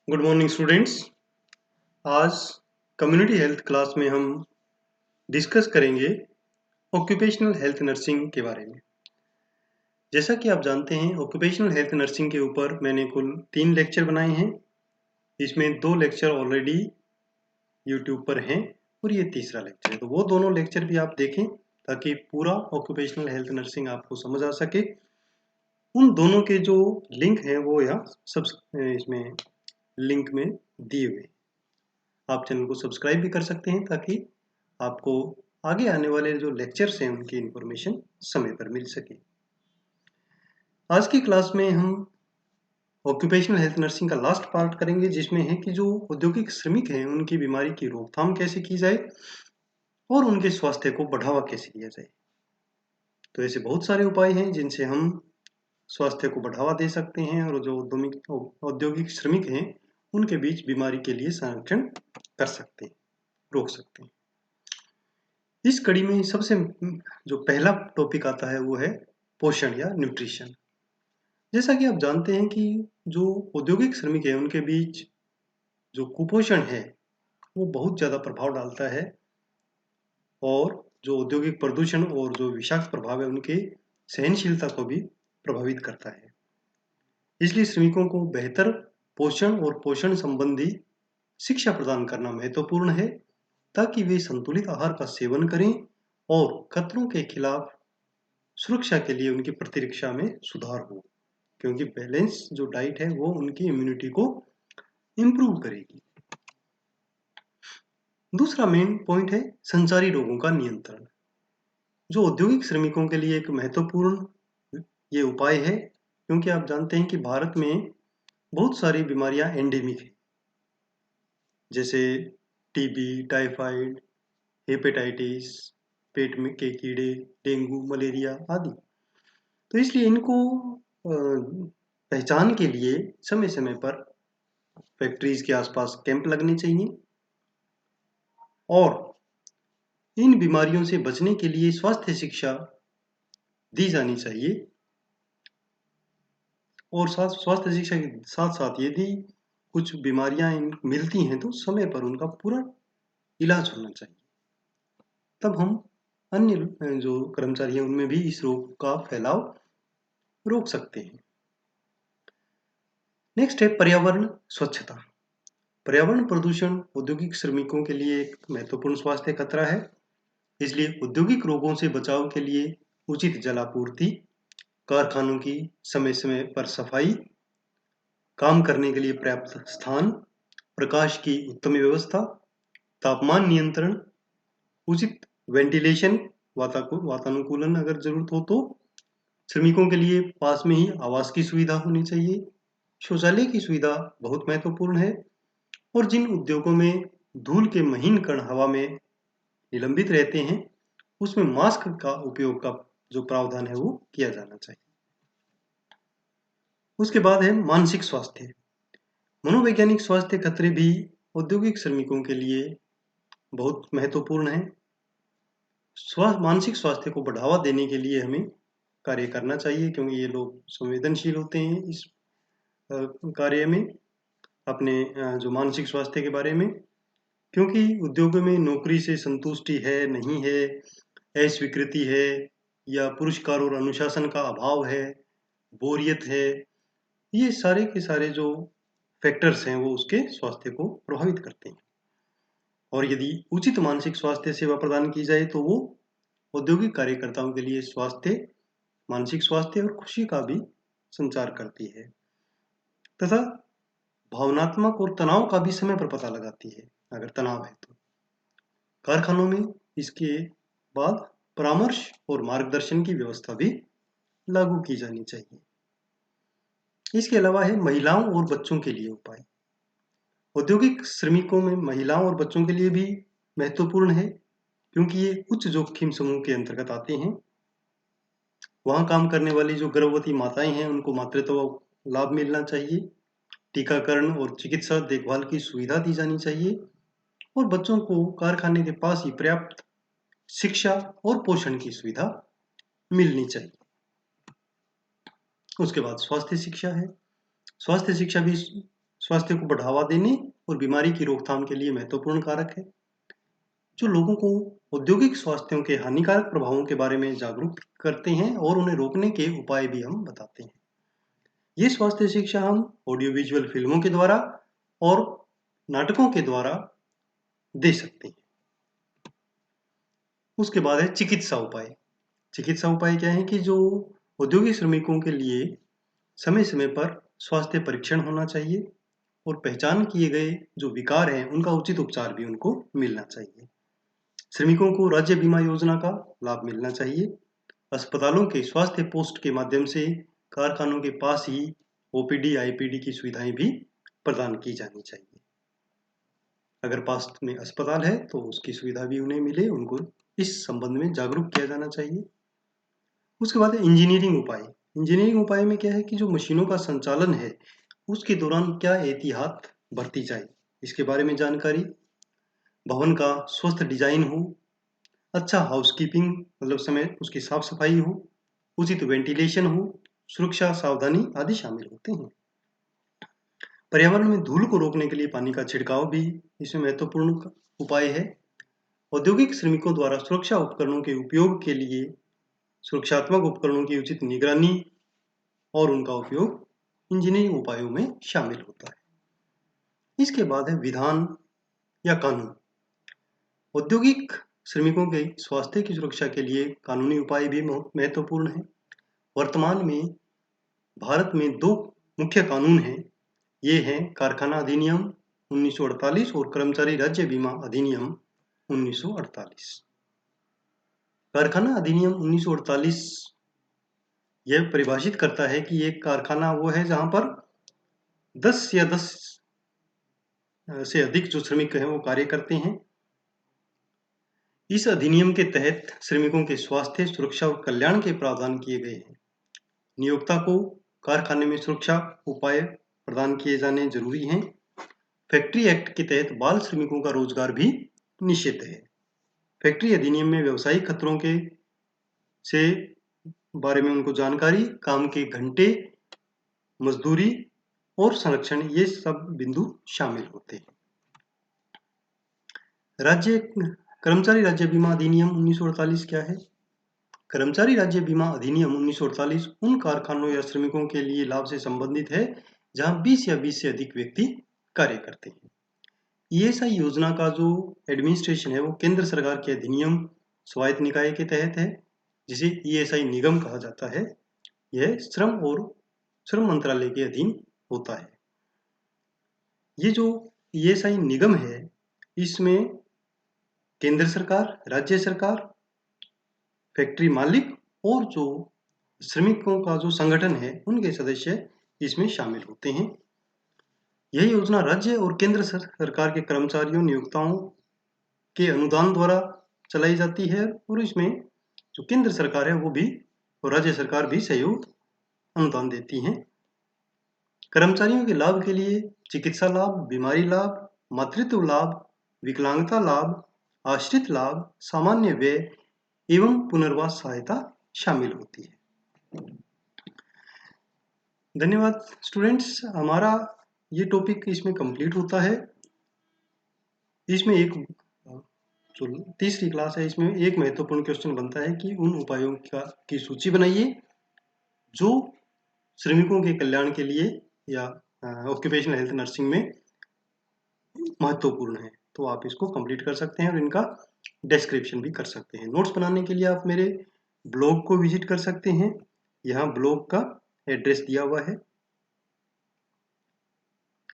Good morning students. आज community health class में हम डिस्कस करेंगे ऑक्यूपेशनल हेल्थ नर्सिंग के बारे में। जैसा कि आप जानते हैं, ऑक्यूपेशनल हेल्थ नर्सिंग के ऊपर मैंने कुल 3 लेक्चर बनाए हैं। इसमें 2 लेक्चर ऑलरेडी यूट्यूब पर हैं और ये तीसरा लेक्चर है। तो वो दोनों लेक्चर भी आप देखें ताकि पूरा ऑक्यूपेशनल हेल्थ नर्सिंग आपको समझ आ सके। उन दोनों के जो लिंक हैं वो यहाँ इसमें लिंक में दिए हुए। आप चैनल को सब्सक्राइब भी कर सकते हैं ताकि आपको आगे आने वाले जो लेक्चर्स हैं उनकी इंफॉर्मेशन समय पर मिल सके। आज की क्लास में हम ऑक्यूपेशनल हेल्थ नर्सिंग का लास्ट पार्ट करेंगे, जिसमें है कि जो औद्योगिक श्रमिक हैं उनकी बीमारी की रोकथाम कैसे की जाए और उनके स्वास्थ्य को बढ़ावा कैसे दिया जाए। तो ऐसे बहुत सारे उपाय हैं जिनसे हम स्वास्थ्य को बढ़ावा दे सकते हैं और जो औद्योगिक श्रमिक हैं उनके बीच बीमारी के लिए संरक्षण कर सकते हैं, रोक सकते हैं। इस कड़ी में सबसे जो पहला टॉपिक आता है वो है पोषण या न्यूट्रिशन। जैसा कि आप जानते हैं कि जो औद्योगिक श्रमिक है उनके बीच जो कुपोषण है वो बहुत ज़्यादा प्रभाव डालता है और जो औद्योगिक प्रदूषण और जो विषाक्त प्रभाव है उनके सहनशीलता को भी प्रभावित करता है। इसलिए श्रमिकों को बेहतर पोषण और पोषण संबंधी शिक्षा प्रदान करना महत्वपूर्ण है ताकि वे संतुलित आहार का सेवन करें और खतरों के खिलाफ सुरक्षा के लिए उनकी प्रतिरक्षा में सुधार हो, क्योंकि बैलेंस जो डाइट है वो उनकी इम्यूनिटी को इम्प्रूव करेगी। दूसरा मेन पॉइंट है संचारी रोगों का नियंत्रण, जो औद्योगिक श्रमिकों के लिए एक महत्वपूर्ण ये उपाय है, क्योंकि आप जानते हैं कि भारत में बहुत सारी बीमारियां एंडेमिक है, जैसे टीबी, टाइफाइड, हेपेटाइटिस, पेट में के कीड़े, डेंगू, मलेरिया आदि। तो इसलिए इनको पहचान के लिए समय समय पर फैक्ट्रीज के आसपास कैंप लगने चाहिए और इन बीमारियों से बचने के लिए स्वास्थ्य शिक्षा दी जानी चाहिए। और स्वास्थ्य शिक्षा के साथ साथ यदि कुछ बीमारियां मिलती हैं तो समय पर उनका पूरा इलाज होना चाहिए, तब हम अन्य जो कर्मचारी हैं उनमें भी इस रोग का फैलाव रोक सकते हैं। नेक्स्ट है पर्यावरण स्वच्छता। पर्यावरण प्रदूषण औद्योगिक श्रमिकों के लिए एक महत्वपूर्ण स्वास्थ्य खतरा है, इसलिए औद्योगिक रोगों से बचाव के लिए उचित जलापूर्ति, कारखानों की समय समय पर सफाई, काम करने के लिए पर्याप्त स्थान, प्रकाश की उत्तम व्यवस्था, तापमान नियंत्रण, उचित वेंटिलेशन, वातानुकूलन अगर जरूरत हो तो, श्रमिकों के लिए पास में ही आवास की सुविधा होनी चाहिए, शौचालय की सुविधा बहुत महत्वपूर्ण है और जिन उद्योगों में धूल के महीन कण हवा में निलंबित रहते हैं उसमें मास्क का उपयोग का जो प्रावधान है वो किया जाना चाहिए। उसके बाद है मानसिक स्वास्थ्य। मनोवैज्ञानिक स्वास्थ्य खतरे भी औद्योगिक श्रमिकों के लिए बहुत महत्वपूर्ण है। मानसिक स्वास्थ्य को बढ़ावा देने के लिए हमें कार्य करना चाहिए, क्योंकि ये लोग संवेदनशील होते हैं इस कार्य में, अपने जो मानसिक स्वास्थ्य के बारे में, क्योंकि उद्योगों में नौकरी से संतुष्टि है नहीं है, अस्वीकृति है या पुरस्कार और अनुशासन का अभाव है, बोरियत है, ये सारे के सारे जो फैक्टर्स हैं वो उसके स्वास्थ्य को प्रभावित करते हैं। और यदि उचित मानसिक स्वास्थ्य सेवा प्रदान की जाए तो वो औद्योगिक कार्यकर्ताओं के लिए मानसिक स्वास्थ्य और खुशी का भी संचार करती है तथा भावनात्मक और तनाव का भी समय पर पता लगाती है अगर तनाव है तो। कारखानों में इसके बाद परामर्श और मार्गदर्शन की व्यवस्था भी लागू की जानी चाहिए। इसके अलावा है महिलाओं और बच्चों के लिए उपाय। औद्योगिक श्रमिकों में महिलाओं और बच्चों के लिए भी महत्वपूर्ण है, क्योंकि ये उच्च जोखिम समूह के अंतर्गत आते हैं। वहाँ काम करने वाली जो गर्भवती माताएं हैं उनको मातृत्व लाभ मिलना चाहिए, टीकाकरण और चिकित्सा देखभाल की सुविधा दी जानी चाहिए और बच्चों को कारखाने के पास ही पर्याप्त शिक्षा और पोषण की सुविधा मिलनी चाहिए। उसके बाद स्वास्थ्य शिक्षा है। स्वास्थ्य शिक्षा भी स्वास्थ्य को बढ़ावा देने और बीमारी की रोकथाम के लिए महत्वपूर्ण कारक है, जो लोगों को औद्योगिक स्वास्थ्यों के हानिकारक प्रभावों के बारे में जागरूक करते हैं और उन्हें रोकने के उपाय भी हम बताते हैं। ये स्वास्थ्य शिक्षा हम ऑडियो विजुअल फिल्मों के द्वारा और नाटकों के द्वारा दे सकते हैं। उसके बाद है चिकित्सा उपाय। चिकित्सा उपाय क्या है कि जो औद्योगिक श्रमिकों के लिए समय समय पर स्वास्थ्य परीक्षण होना चाहिए और पहचान किए गए जो विकार हैं उनका उचित उपचार भी उनको मिलना चाहिए। श्रमिकों को राज्य बीमा योजना का लाभ मिलना चाहिए। अस्पतालों के स्वास्थ्य पोस्ट के माध्यम से कारखानों के पास ही ओपीडी आईपीडी की सुविधाएं भी प्रदान की जानी चाहिए। अगर पास में अस्पताल है तो उसकी सुविधा भी उन्हें मिले, उनको इस संबंध में जागरूक किया जाना चाहिए। उसके बाद इंजीनियरिंग उपाय। इंजीनियरिंग उपाय में क्या है कि जो मशीनों का संचालन है उसके दौरान क्या एहतियात बरती जाए, इसके बारे में जानकारी। भवन का स्वस्थ डिजाइन हो, अच्छा हाउसकीपिंग मतलब समय उसकी साफ सफाई हो, उचित वेंटिलेशन हो, सुरक्षा सावधानी आदि शामिल होते हैं। पर्यावरण में धूल को रोकने के लिए पानी का छिड़काव भी इसमें महत्वपूर्ण उपाय है। औद्योगिक श्रमिकों द्वारा सुरक्षा उपकरणों के उपयोग के लिए सुरक्षात्मक उपकरणों की उचित निगरानी और उनका उपयोग इंजीनियरिंग उपायों में शामिल होता है। इसके बाद है विधान या कानून। औद्योगिक श्रमिकों के स्वास्थ्य की सुरक्षा के लिए कानूनी उपाय भी महत्वपूर्ण है। वर्तमान में भारत में 2 मुख्य कानून हैं। ये हैं कारखाना अधिनियम 1948 और कर्मचारी राज्य बीमा अधिनियम 1948। कारखाना अधिनियम 1948 यह परिभाषित करता है कि एक कारखाना वो है जहां पर 10 या 10 से अधिक जो श्रमिक हैं वो कार्य करते हैं। इस अधिनियम के तहत श्रमिकों के स्वास्थ्य, सुरक्षा और कल्याण के प्रावधान किए गए हैं। नियोक्ता को कारखाने में सुरक्षा उपाय प्रदान किए जाने जरूरी हैं। फैक्ट्री एक्ट के तहत बाल श्रमिकों का रोजगार भी निषिद्ध है। फैक्ट्री अधिनियम में व्यावसायिक खतरों के से बारे में उनको जानकारी, काम के घंटे, मजदूरी और संरक्षण, ये सब बिंदु शामिल होते हैं। कर्मचारी राज्य बीमा अधिनियम 1948 क्या है? कर्मचारी राज्य बीमा अधिनियम 1948 उन कारखानों या श्रमिकों के लिए लाभ से संबंधित है जहां 20 या 20 से अधिक व्यक्ति कार्य करते हैं। ईएसआई योजना का जो एडमिनिस्ट्रेशन है वो केंद्र सरकार के अधिनियम स्वायत्त निकाय के तहत है, जिसे ईएसआई निगम कहा जाता है। यह श्रम मंत्रालय के अधीन होता है। ये जो ईएसआई निगम है इसमें केंद्र सरकार, राज्य सरकार, फैक्ट्री मालिक और जो श्रमिकों का जो संगठन है उनके सदस्य इसमें शामिल होते हैं। यह योजना राज्य और केंद्र सरकार के कर्मचारियों नियोक्ताओं के अनुदान द्वारा चलाई जाती है और इसमें जो केंद्र सरकार है वो भी और राज्य सरकार भी सहयोग अनुदान देती हैं। कर्मचारियों के लाभ के लिए चिकित्सा लाभ, बीमारी लाभ, मातृत्व लाभ, विकलांगता लाभ, आश्रित लाभ, सामान्य व्यय एवं पुनर्वास सहायता शामिल होती है। धन्यवाद स्टूडेंट्स, हमारा ये टॉपिक इसमें कंप्लीट होता है। इसमें एक जो तीसरी क्लास है इसमें एक महत्वपूर्ण क्वेश्चन बनता है कि उन उपायों की सूची बनाइए जो श्रमिकों के कल्याण के लिए या ऑक्यूपेशनल हेल्थ नर्सिंग में महत्वपूर्ण है। तो आप इसको कंप्लीट कर सकते हैं और इनका डिस्क्रिप्शन भी कर सकते हैं। नोट्स बनाने के लिए आप मेरे ब्लॉग को विजिट कर सकते हैं। यहाँ ब्लॉग का एड्रेस दिया हुआ है।